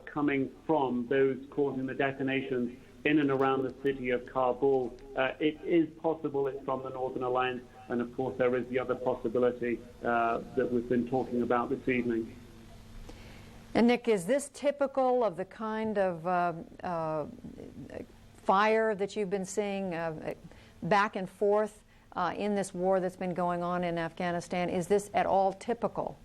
coming from those causing the detonations in and around the city of Kabul. It is possible it's from the Northern Alliance, and of course there is the other possibility that we've been talking about this evening. And Nick, is this typical of the kind of fire that you've been seeing back and forth in this war that's been going on in Afghanistan? Is this at all typical?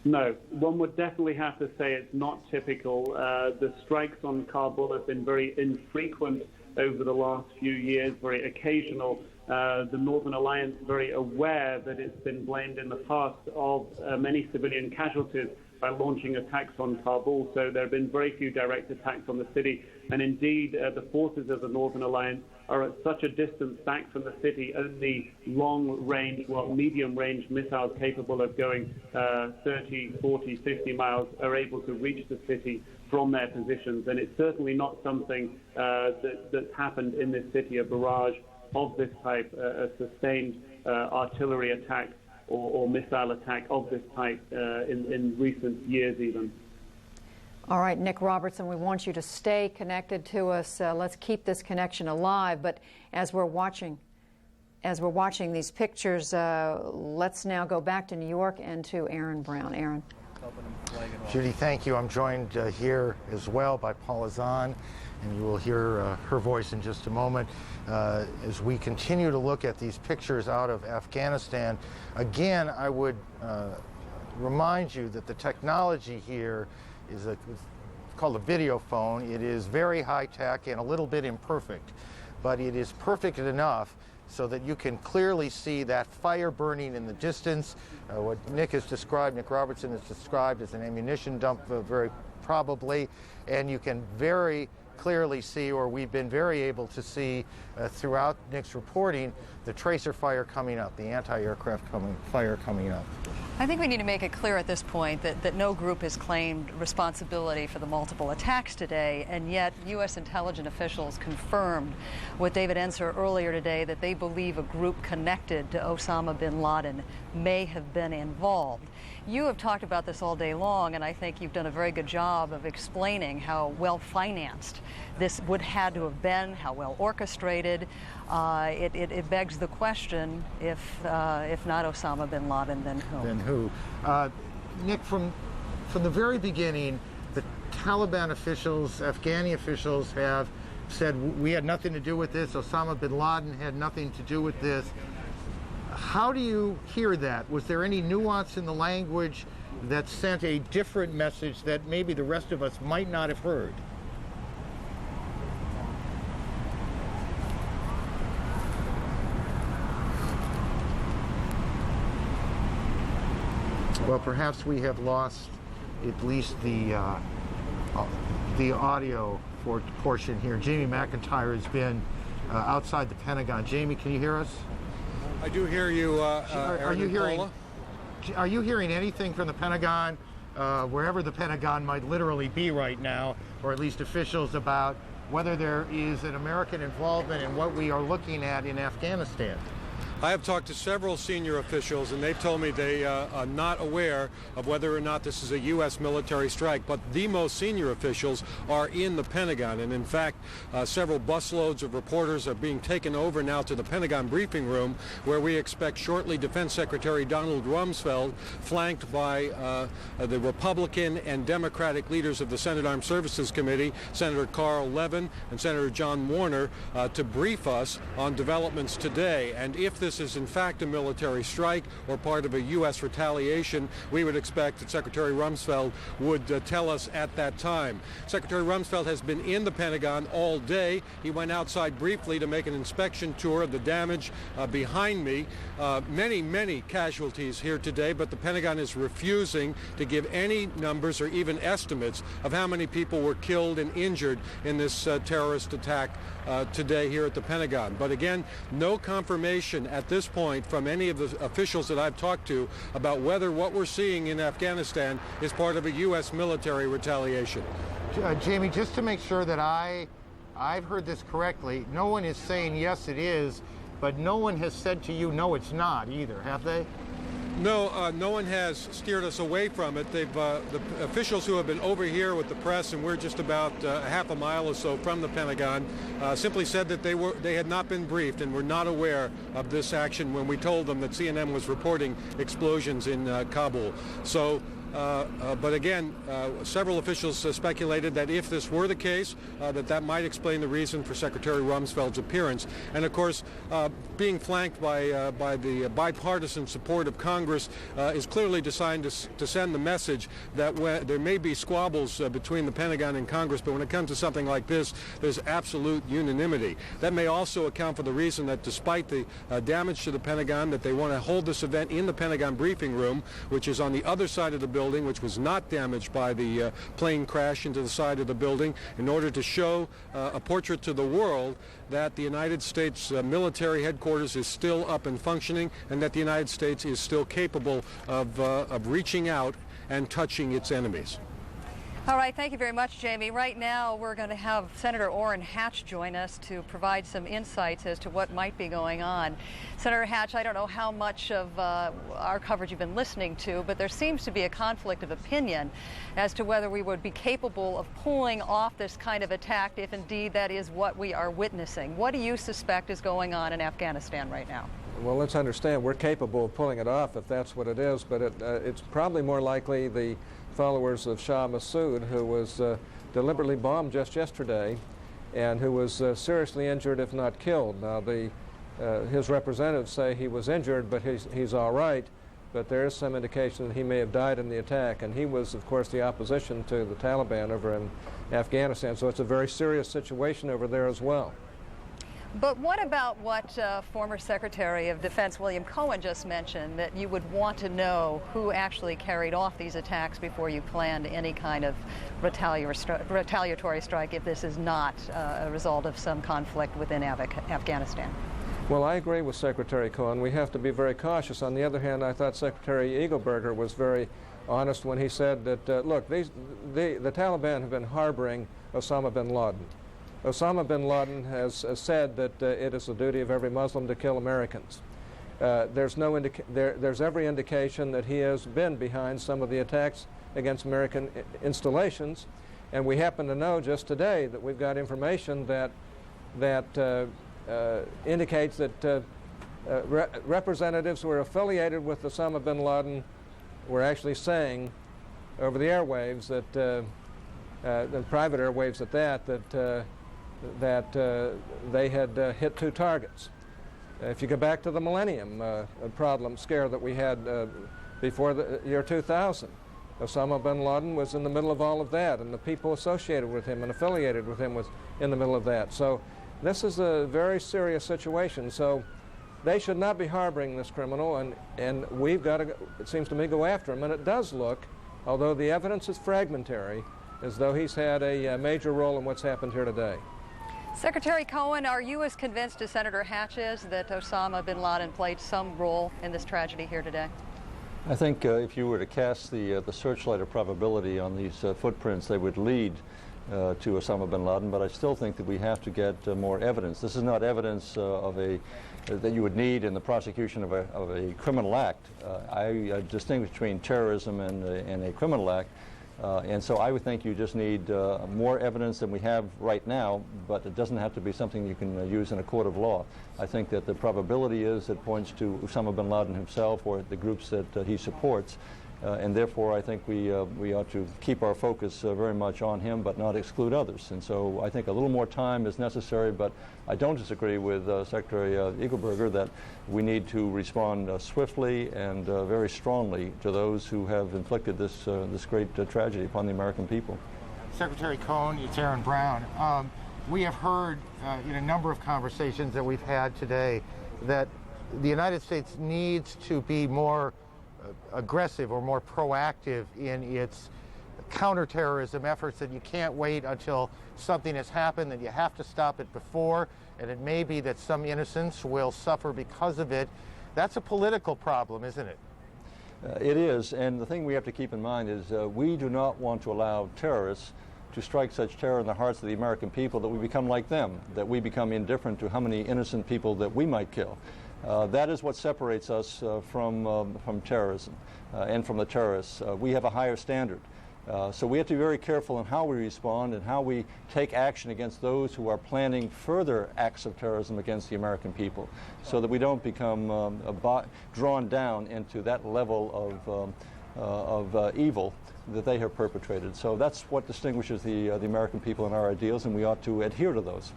No, one would definitely have to say it's not typical. The strikes on Kabul have been very infrequent over the last few years, very occasional. The Northern Alliance very aware that it's been blamed in the past of many civilian casualties by launching attacks on Kabul, so there have been very few direct attacks on the city. And indeed, the forces of the Northern Alliance are at such a distance back from the city, only long-range, medium-range missiles capable of going 30, 40, 50 miles are able to reach the city from their positions. And it's certainly not something that's happened in this city, a barrage of this type, a sustained artillery attack or missile attack of this type in recent years even. All right, Nick Robertson, we want you to stay connected to us. Let's keep this connection alive. But as we're watching these pictures, let's now go back to New York and to Aaron Brown. Aaron. Judy, thank you. I'm joined here as well by Paula Zahn, and you will hear her voice in just a moment. As we continue to look at these pictures out of Afghanistan, again, I would remind you that the technology here is called a video phone. It is very high-tech and a little bit imperfect, but it is perfect enough so that you can clearly see that fire burning in the distance. What Nick Robertson has described as an ammunition dump, very probably, and you can very clearly see, or we've been very able to see throughout Nick's reporting, the tracer fire coming up, the anti-aircraft fire coming up. I think we need to make it clear at this point that no group has claimed responsibility for the multiple attacks today, and yet U.S. intelligence officials confirmed with David Enser earlier today that they believe a group connected to Osama bin Laden may have been involved. You have talked about this all day long, and I think you've done a very good job of explaining how well-financed this would have to have been, how well orchestrated. It begs the question, if not Osama bin Laden, then who? Then who? Nick, from the very beginning, the Taliban officials, Afghani officials have said, we had nothing to do with this, Osama bin Laden had nothing to do with this. How do you hear that? Was there any nuance in the language that sent a different message that maybe the rest of us might not have heard? Well, perhaps we have lost at least the audio portion here. Jamie McIntyre has been outside the Pentagon. Jamie, can you hear us? I do hear you, are you hearing anything from the Pentagon, wherever the Pentagon might literally be right now, or at least officials, about whether there is an American involvement in what we are looking at in Afghanistan? I have talked to several senior officials, and they've told me they are not aware of whether or not this is a U.S. military strike, but the most senior officials are in the Pentagon. And in fact, several busloads of reporters are being taken over now to the Pentagon briefing room, where we expect shortly Defense Secretary Donald Rumsfeld, flanked by the Republican and Democratic leaders of the Senate Armed Services Committee, Senator Carl Levin and Senator John Warner, to brief us on developments today. And if this is in fact a military strike or part of a U.S. retaliation, we would expect that Secretary Rumsfeld would tell us at that time. Secretary Rumsfeld has been in the Pentagon all day. He went outside briefly to make an inspection tour of the damage behind me. Many casualties here today, but the Pentagon is refusing to give any numbers or even estimates of how many people were killed and injured in this terrorist attack today here at the Pentagon. But again, no confirmation at this point from any of the officials that I've talked to about whether what we're seeing in Afghanistan is part of a U.S. military retaliation. Jamie, just to make sure that I've heard this correctly, no one is saying yes it is, but no one has said to you no it's not either, have they? No, no one has steered us away from it. The officials who have been over here with the press, and we're just about half a mile or so from the Pentagon, simply said that they had not been briefed and were not aware of this action when we told them that CNN was reporting explosions in Kabul. So. But again, several officials speculated that if this were the case, that might explain the reason for Secretary Rumsfeld's appearance. And of course, being flanked by the bipartisan support of Congress is clearly designed to send the message that there may be squabbles between the Pentagon and Congress, but when it comes to something like this, there's absolute unanimity. That may also account for the reason that despite the damage to the Pentagon, that they want to hold this event in the Pentagon briefing room, which is on the other side of the building, which was not damaged by the plane crash into the side of the building, in order to show a portrait to the world that the United States military headquarters is still up and functioning, and that the United States is still capable of reaching out and touching its enemies. All right, thank you very much, Jamie. Right now, we're going to have Senator Orrin Hatch join us to provide some insights as to what might be going on. Senator Hatch, I don't know how much of our coverage you've been listening to, but there seems to be a conflict of opinion as to whether we would be capable of pulling off this kind of attack if indeed that is what we are witnessing. What do you suspect is going on in Afghanistan right now? Well, let's understand we're capable of pulling it off if that's what it is, but it's probably more likely the followers of Shah Massoud, who was deliberately bombed just yesterday and who was seriously injured, if not killed. Now, his representatives say he was injured, but he's all right, but there is some indication that he may have died in the attack, and he was, of course, the opposition to the Taliban over in Afghanistan, so it's a very serious situation over there as well. But what about what former Secretary of Defense William Cohen just mentioned, that you would want to know who actually carried off these attacks before you planned any kind of retaliatory strike if this is not a result of some conflict within Afghanistan? Well, I agree with Secretary Cohen. We have to be very cautious. On the other hand, I thought Secretary Eagleberger was very honest when he said that, look, the Taliban have been harboring Osama bin Laden. Osama bin Laden has said that it is the duty of every Muslim to kill Americans. There's every indication that he has been behind some of the attacks against American installations, and we happen to know just today that we've got information that indicates that representatives who are affiliated with Osama bin Laden were actually saying over the airwaves that, the private airwaves at that they had hit 2 targets. If you go back to the Millennium scare that we had before the year 2000, Osama bin Laden was in the middle of all of that, and the people associated with him and affiliated with him was in the middle of that. So this is a very serious situation. So they should not be harboring this criminal, and we've got to, it seems to me, go after him. And it does look, although the evidence is fragmentary, as though he's had a major role in what's happened here today. Secretary Cohen, are you as convinced as Senator Hatch is that Osama bin Laden played some role in this tragedy here today? I think if you were to cast the searchlight of probability on these footprints, they would lead to Osama bin Laden, but I still think that we have to get more evidence. This is not evidence that you would need in the prosecution of a criminal act. I distinguish between terrorism and a criminal act. And so I would think you just need more evidence than we have right now, but it doesn't have to be something you can use in a court of law. I think that the probability is it points to Osama bin Laden himself or the groups that he supports, and therefore I think we ought to keep our focus very much on him but not exclude others. And so I think a little more time is necessary, but I don't disagree with Secretary Eagleberger that we need to respond swiftly and very strongly to those who have inflicted this great tragedy upon the American people. Secretary Cohen, it's Aaron Brown. We have heard in a number of conversations that we've had today that the United States needs to be more aggressive or more proactive in its counterterrorism efforts, that you can't wait until something has happened, that you have to stop it before, and it may be that some innocents will suffer because of it. That's a political problem, isn't it? It is, and the thing we have to keep in mind is we do not want to allow terrorists to strike such terror in the hearts of the American people that we become like them, that we become indifferent to how many innocent people that we might kill. That is what separates us from terrorism and from the terrorists. We have a higher standard. So we have to be very careful in how we respond and how we take action against those who are planning further acts of terrorism against the American people, so that we don't become drawn down into that level of evil that they have perpetrated. So that's what distinguishes the American people and our ideals, and we ought to adhere to those.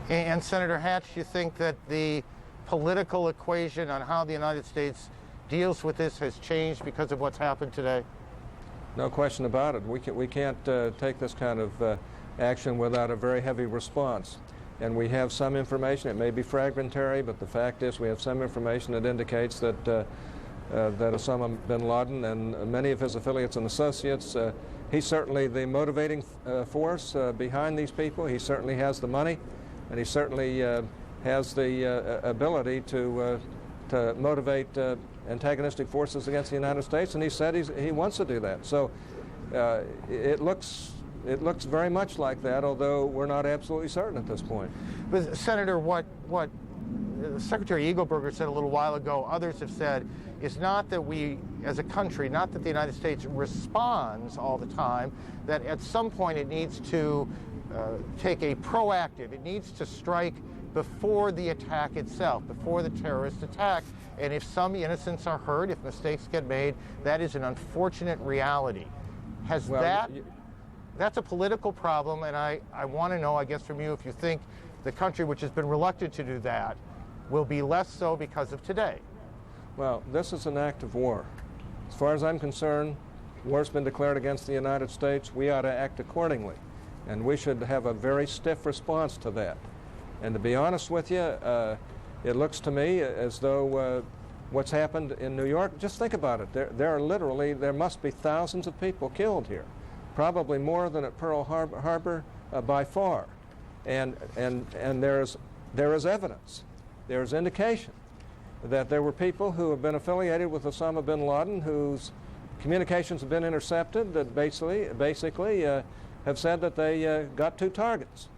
And Senator Hatch, you think that the political equation on how the United States deals with this has changed because of what's happened today? No question about it. We can't take this kind of action without a very heavy response. And we have some information. It may be fragmentary, but the fact is we have some information that indicates that that Osama bin Laden and many of his affiliates and associates, he's certainly the motivating force behind these people. He certainly has the money, and he certainly has the ability to motivate antagonistic forces against the United States, and he said he wants to do that. So it looks very much like that, although we're not absolutely certain at this point. But Senator, what Secretary Eagleburger said a little while ago, others have said, is not that we, as a country, not that the United States responds all the time, that at some point it needs to take a proactive, it needs to strike before the attack itself, before the terrorist attack. And if some innocents are hurt, if mistakes get made, that is an unfortunate reality. That's a political problem, and I want to know, I guess, from you, if you think the country, which has been reluctant to do that, will be less so because of today. Well, this is an act of war. As far as I'm concerned, war's been declared against the United States. We ought to act accordingly, and we should have a very stiff response to that. And to be honest with you, it looks to me as though what's happened in New York, just think about it. There must be thousands of people killed here, probably more than at Pearl Harbor by far. And there is evidence, there is indication that there were people who have been affiliated with Osama bin Laden whose communications have been intercepted that basically have said that they got 2 targets.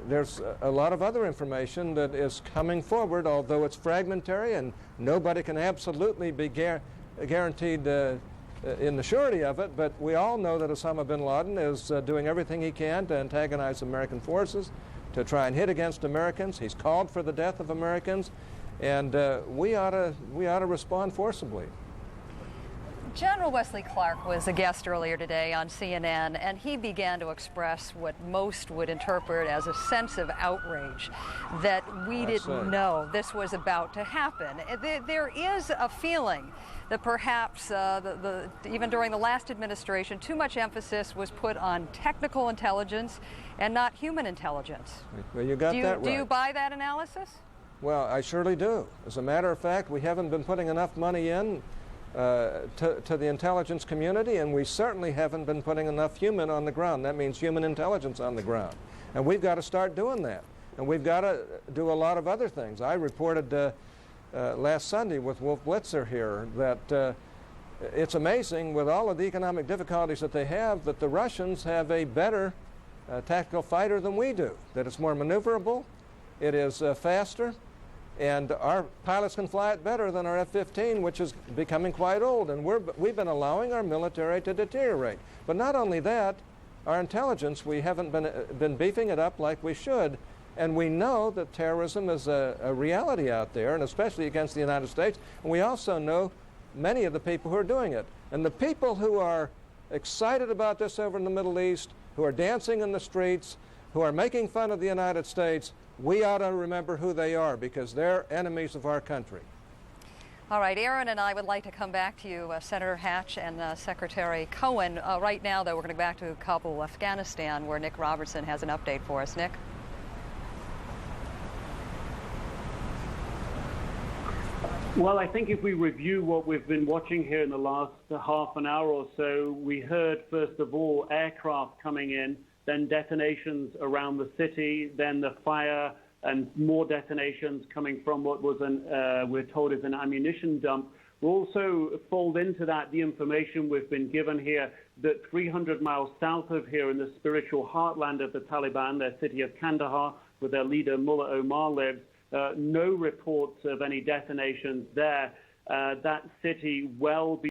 There's a lot of other information that is coming forward, although it's fragmentary and nobody can absolutely be guaranteed in the surety of it, but we all know that Osama bin Laden is doing everything he can to antagonize American forces, to try and hit against Americans. He's called for the death of Americans, and we ought to respond forcibly. General Wesley Clark was a guest earlier today on CNN, and he began to express what most would interpret as a sense of outrage that we didn't know this was about to happen. There is a feeling that perhaps even during the last administration, too much emphasis was put on technical intelligence and not human intelligence. Well, you got that right. Do you buy that analysis? Well, I surely do. As a matter of fact, we haven't been putting enough money in to the intelligence community, and we certainly haven't been putting enough human on the ground. That means human intelligence on the ground. And we've got to start doing that. And we've got to do a lot of other things. I reported last Sunday with Wolf Blitzer here that it's amazing, with all of the economic difficulties that they have, that the Russians have a better tactical fighter than we do, that it's more maneuverable, it is faster, and our pilots can fly it better than our F-15, which is becoming quite old, and we've been allowing our military to deteriorate. But not only that, our intelligence, we haven't been beefing it up like we should, and we know that terrorism is a reality out there, and especially against the United States, and we also know many of the people who are doing it. And the people who are excited about this over in the Middle East, who are dancing in the streets, who are making fun of the United States, we ought to remember who they are, because they're enemies of our country. All right, Aaron and I would like to come back to you, Senator Hatch and Secretary Cohen. Right now, though, we're going to go back to Kabul, Afghanistan, where Nick Robertson has an update for us. Nick? Well, I think if we review what we've been watching here in the last half an hour or so, we heard, first of all, aircraft coming in, then detonations around the city, then the fire, and more detonations coming from what was we're told is an ammunition dump. We'll also fold into that the information we've been given here that 300 miles south of here, in the spiritual heartland of the Taliban, their city of Kandahar, where their leader Mullah Omar lives, no reports of any detonations there. That city well